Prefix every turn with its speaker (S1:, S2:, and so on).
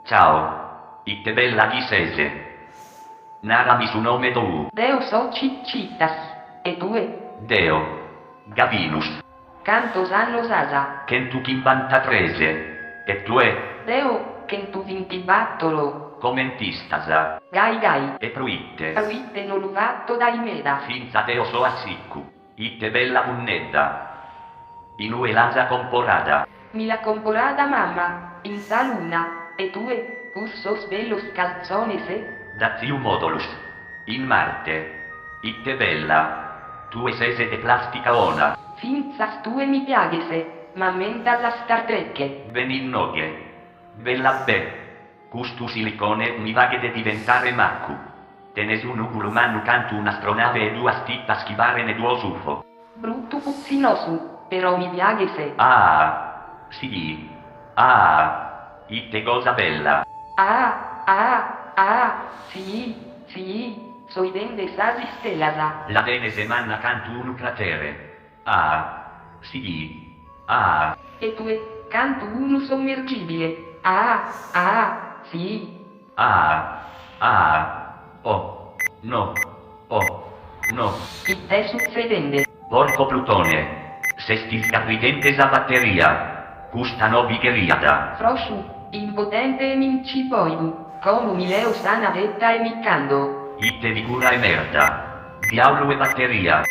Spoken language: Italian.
S1: Ciao. Itte bella di sese. Narami su nome tu.
S2: Deo so ciccitas. E tue?
S1: Deo. Gavinus.
S2: Cantos annos asa?
S1: Kentucky 93. E tu è?
S2: Deo, che tu vintibattolo.
S1: Commentistasa.
S2: Gai gai.
S1: E pruitte.
S2: Pruitte non luvatto dai meda.
S1: Finza Deo so assiccu. Itte bella munnedda. Inue lasa comporada.
S2: Mi la comporada mamma, in saluna. E tue, cursos bellos calzones
S1: Da ziu modulus. In Marte. Itte bella. Tue sese de plastica ona.
S2: Finzas tue mi piaghese, ma menta la Star Trek.
S1: Benignoge. Bella be. Custu silicone mi vaghe de diventare maccu. Tenes un ugurumanu cantu un'astronave e due stitta schivare ne duo sufo.
S2: Brutto puzzinosu, però mi piaghese.
S1: Ah. Sì. Ah. Itte cosa bella.
S2: Sì, soi dende sasi stelasa.
S1: La Venese manna cantu un cratere. Ah. Sì. Ah.
S2: E tue, canto uno sommergibile. Sì.
S1: Oh. No. Oh. No.
S2: Itte succedende.
S1: Porco Plutone. Sestis capridentes a batteria. Custa no bigheriada.
S2: Frosciu, impotente e mincipoidu. Come mi leo sana vetta e miccando.
S1: Itte di cura e merda. Diavolo e batteria.